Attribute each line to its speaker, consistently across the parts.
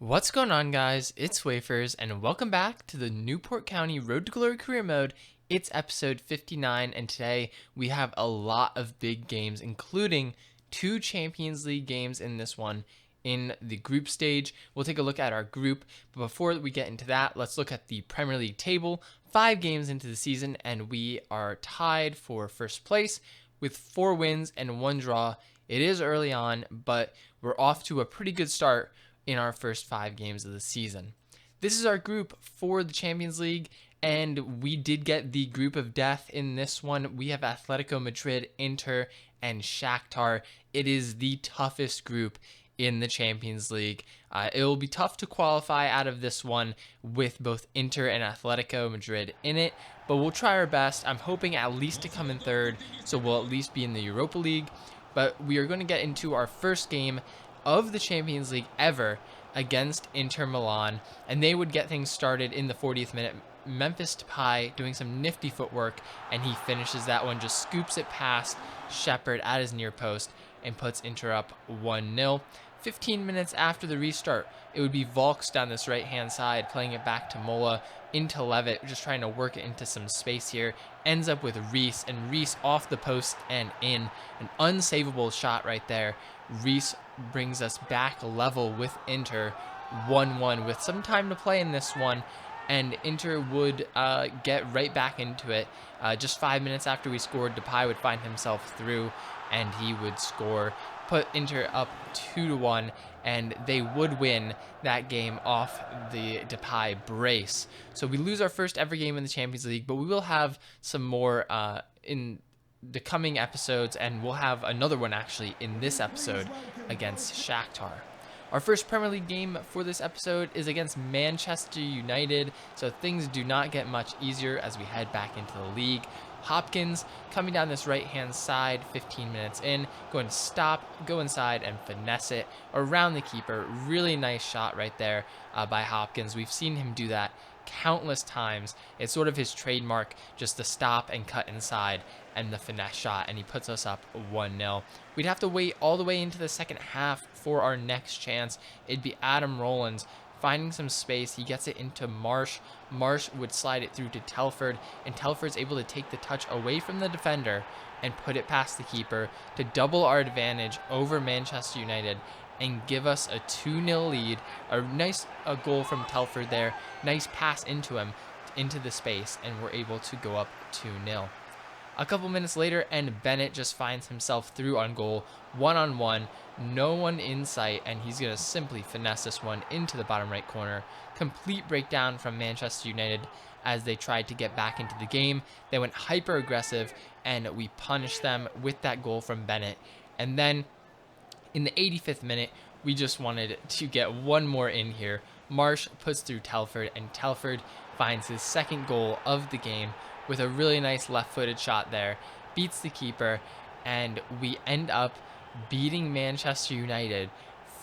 Speaker 1: What's going on, guys? It's Wafers, and welcome back to the Newport County Road to Glory Career Mode. It's episode 59, and today we have a lot of big games, including two Champions League games in this one. In the group stage, we'll take a look at our group, but before we get into that, let's look at the Premier League table. 5 games into the season, and we are tied for first place with 4 wins and 1 draw. It is early on, but we're off to a pretty good start in our first 5 games of the season. This is our group for the Champions League, and we did get the group of death in this one. We have Atletico Madrid, Inter, and Shakhtar. It is the toughest group in the Champions League. It will be tough to qualify out of this one with both Inter and Atletico Madrid in it, but we'll try our best. I'm hoping at least to come in third, so we'll at least be in the Europa League. But we are going to get into our first game of the Champions League ever against Inter Milan, and they would get things started in the 40th minute. Memphis Depay doing some nifty footwork, and he finishes that one, just scoops it past Shepherd at his near post and puts Inter up 1-0. 15 minutes after the restart, it would be Volks down this right-hand side, playing it back to Mola, into Levitt, just trying to work it into some space here. Ends up with Reese, and Reese off the post and in. An unsavable shot right there. Reese brings us back level with Inter, 1-1 with some time to play in this one, and Inter would get right back into it. Just 5 minutes after we scored, Depay would find himself through, and he would score, put Inter up 2-1, and they would win that game off the Depay brace. So we lose our first ever game in the Champions League, but we will have some more in the coming episodes, and we'll have another one actually in this episode against Shakhtar. Our first Premier League game for this episode is against Manchester United, so things do not get much easier as we head back into the league. Hopkins coming down this right-hand side, 15 minutes in, going to stop, go inside, and finesse it around the keeper. Really nice shot right there by Hopkins. We've seen him do that countless times. It's sort of his trademark, just to stop and cut inside and the finesse shot, and he puts us up 1-0. We'd have to wait all the way into the second half for our next chance. It'd be Adam Rowlands finding some space. He gets it into Marsh. Marsh would slide it through to Telford, and Telford's able to take the touch away from the defender and put it past the keeper to double our advantage over Manchester United and give us a 2-0 lead. A nice goal from Telford there. Nice pass into him, into the space, and we're able to go up 2-0. A couple minutes later, and Bennett just finds himself through on goal, one-on-one, no one in sight, and he's going to simply finesse this one into the bottom right corner. Complete breakdown from Manchester United as they tried to get back into the game. They went hyper aggressive, and we punished them with that goal from Bennett. And then in the 85th minute, we just wanted to get one more in here. Marsh puts through Telford, and Telford finds his second goal of the game with a really nice left-footed shot there. Beats the keeper, and we end up beating Manchester United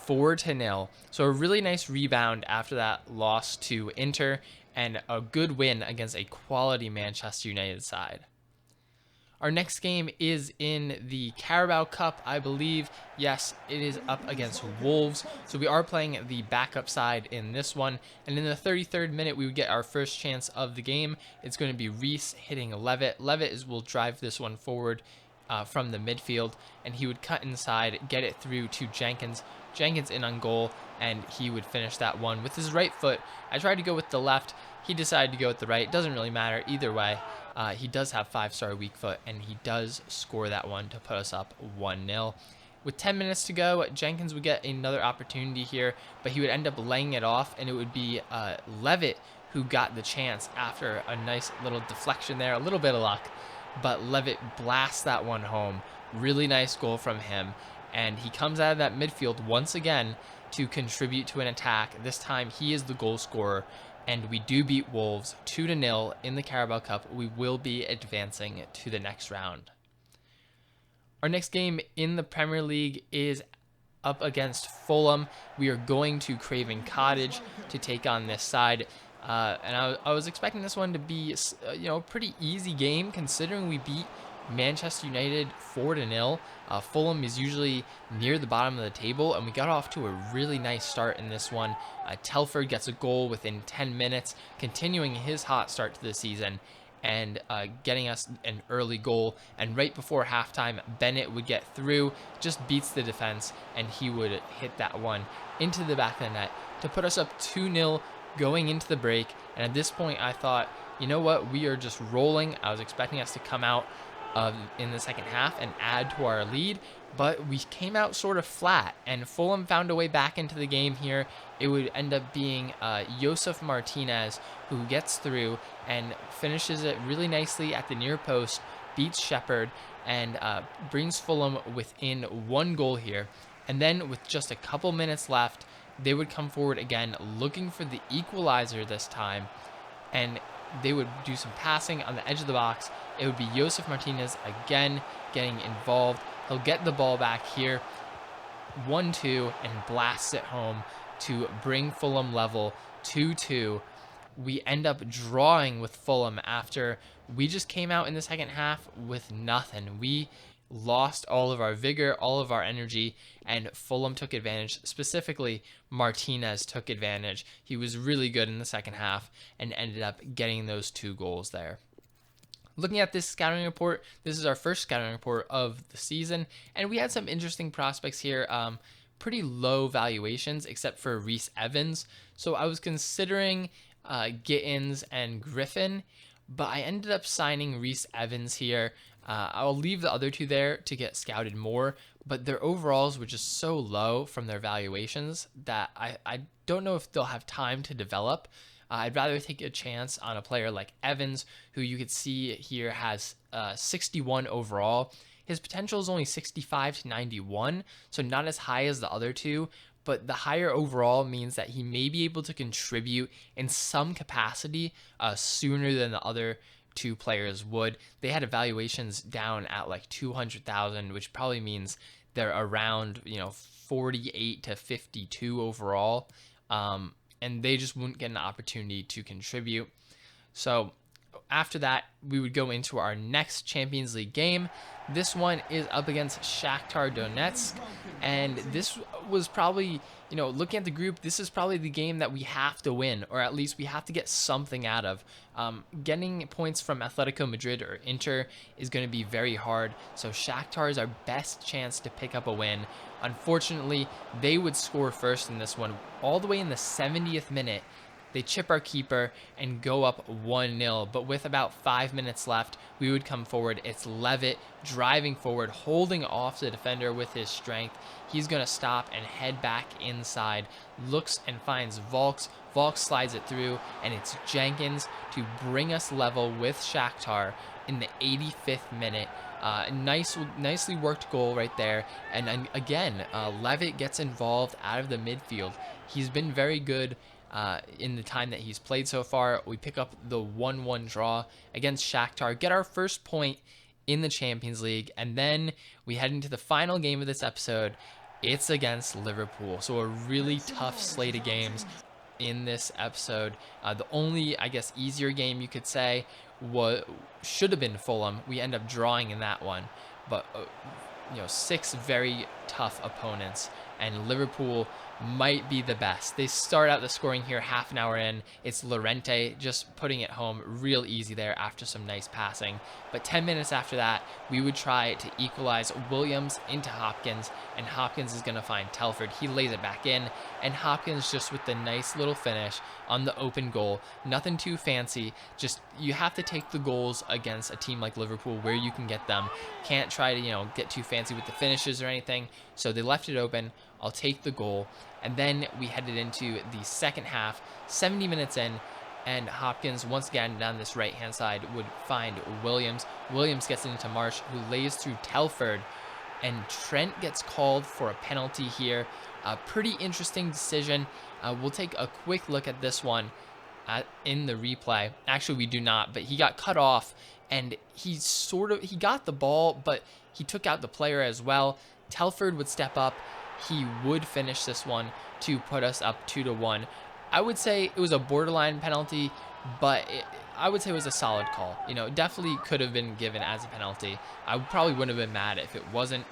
Speaker 1: 4-0. So a really nice rebound after that loss to Inter, and a good win against a quality Manchester United side. Our next game is in the Carabao Cup, I believe. Yes, it is up against Wolves. So we are playing the backup side in this one. And in the 33rd minute, we would get our first chance of the game. It's going to be Reese hitting Levitt. Levitt will drive this one forward from the midfield, and he would cut inside, get it through to Jenkins. Jenkins in on goal, and he would finish that one with his right foot. I tried to go with the left. He decided to go with the right. Doesn't really matter either way. He does have 5-star weak foot, and he does score that one to put us up 1-0. With 10 minutes to go, Jenkins would get another opportunity here, but he would end up laying it off, and it would be Levitt who got the chance after a nice little deflection there, a little bit of luck, but Levitt blasts that one home. Really nice goal from him, and he comes out of that midfield once again to contribute to an attack. This time he is the goal scorer, and we do beat Wolves 2-0 in the Carabao Cup. We will be advancing to the next round. Our next game in the Premier League is up against Fulham. We are going to Craven Cottage to take on this side. And I was expecting this one to be, a pretty easy game, considering we beat Manchester United 4-0. Fulham is usually near the bottom of the table, and we got off to a really nice start in this one. Telford gets a goal within 10 minutes, continuing his hot start to the season and getting us an early goal. And right before halftime, Bennett would get through, just beats the defense, and he would hit that one into the back of the net to put us up 2-0 going into the break. And at this point, I thought, you know what, we are just rolling. I was expecting us to come out in the second half and add to our lead, but we came out sort of flat, and Fulham found a way back into the game here. It would end up being Josef Martinez who gets through and finishes it really nicely at the near post, beats Shepherd, and brings Fulham within 1 goal here. And then with just a couple minutes left, they would come forward again, looking for the equalizer this time, and they would do some passing on the edge of the box. It would be Josef Martinez again getting involved. He'll get the ball back here, 1-2, and blasts it home to bring Fulham level 2-2. We end up drawing with Fulham after we just came out in the second half with nothing. We lost all of our vigor, all of our energy, and Fulham took advantage. Specifically, Martinez took advantage. He was really good in the second half and ended up getting those 2 goals there. Looking at this scouting report, this is our first scouting report of the season, and we had some interesting prospects here. Pretty low valuations except for Reece Evans. So I was considering Gittins and Griffin, but I ended up signing Reece Evans here. I'll leave the other 2 there to get scouted more, but their overalls were just so low from their valuations that I don't know if they'll have time to develop. I'd rather take a chance on a player like Evans, who you could see here has 61 overall. His potential is only 65 to 91, so not as high as the other 2, but the higher overall means that he may be able to contribute in some capacity sooner than the other 2 players would. They had evaluations down at like 200,000, which probably means they're around 48 to 52 overall, and they just wouldn't get an opportunity to contribute. So after that, we would go into our next Champions League game. This one is up against Shakhtar Donetsk, and this was probably, looking at the group, this is probably the game that we have to win, or at least we have to get something out of. Getting points from Atletico Madrid or Inter is going to be very hard, so Shakhtar is our best chance to pick up a win. Unfortunately, they would score first in this one, all the way in the 70th minute. They chip our keeper and go up 1-0, but with about 5 minutes left, we would come forward. It's Levitt driving forward, holding off the defender with his strength. He's going to stop and head back inside, looks and finds Volks. Volks slides it through, and it's Jenkins to bring us level with Shakhtar in the 85th minute. Nicely worked goal right there. And again, Levitt gets involved out of the midfield. He's been very good in the time that he's played so far. We pick up the 1-1 draw against Shakhtar, get our first point in the Champions League, and then we head into the final game of this episode. It's against Liverpool. So a really tough slate of games in this episode. The only, I guess, easier game you could say should have been Fulham. We end up drawing in that one, but 6 very tough opponents, and Liverpool might be the best. They start out the scoring here half an hour in. It's Llorente just putting it home real easy there after some nice passing. But 10 minutes after that, we would try to equalize. Williams into Hopkins, and Hopkins is going to find Telford. He lays it back in, and Hopkins just with the nice little finish on the open goal. Nothing too fancy. Just you have to take the goals against a team like Liverpool where you can get them. Can't try to, get too fancy with the finishes or anything. So they left it open. I'll take the goal. And then we headed into the second half, 70 minutes in, and Hopkins, once again, down this right-hand side, would find Williams. Williams gets into Marsh, who lays through Telford, and Trent gets called for a penalty here. A pretty interesting decision. We'll take a quick look at this one in the replay. Actually, we do not, but he got cut off, and he got the ball, but he took out the player as well. Telford would step up. He would finish this one to put us up 2-1. I would say it was a borderline penalty, but I would say it was a solid call. You know, it definitely could have been given as a penalty. I probably wouldn't have been mad if it wasn't,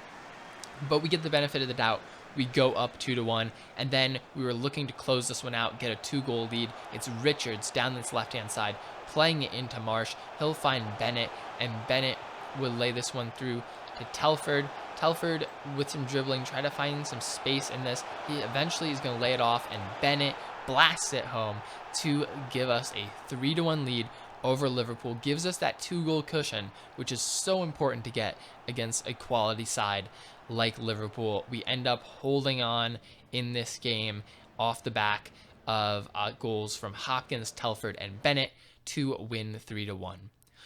Speaker 1: but we get the benefit of the doubt. We go up 2-1, and then we were looking to close this one out, get a 2-goal lead. It's Richards down this left-hand side, playing it into Marsh. He'll find Bennett, and Bennett will lay this one through to Telford. Telford, with some dribbling, try to find some space in this. He eventually is going to lay it off, and Bennett blasts it home to give us a 3-1 lead over Liverpool. Gives us that 2-goal cushion, which is so important to get against a quality side like Liverpool. We end up holding on in this game off the back of goals from Hopkins, Telford, and Bennett to win 3-1.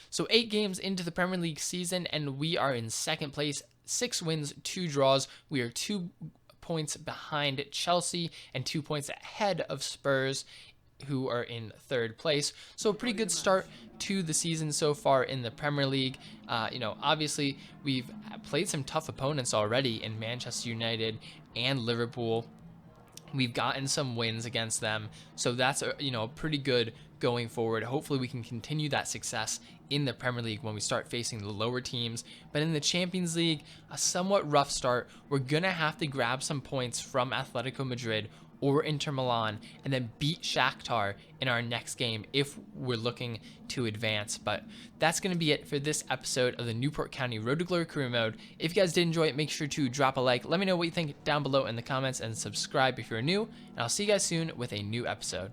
Speaker 1: So 8 games into the Premier League season, and we are in second place. 6 wins, 2 draws. We are 2 points behind Chelsea and 2 points ahead of Spurs, who are in third place. So a pretty good start to the season so far in the Premier League. Obviously we've played some tough opponents already in Manchester United and Liverpool. We've gotten some wins against them, so that's pretty good going forward. Hopefully we can continue that success in the Premier League when we start facing the lower teams. But in the Champions League, a somewhat rough start. We're gonna have to grab some points from Atletico Madrid or Inter Milan and then beat Shakhtar in our next game if we're looking to advance. But that's going to be it for this episode of the Newport County Road to Glory Career Mode. If you guys did enjoy it, make sure to drop a like. Let me know what you think down below in the comments and subscribe if you're new. And I'll see you guys soon with a new episode.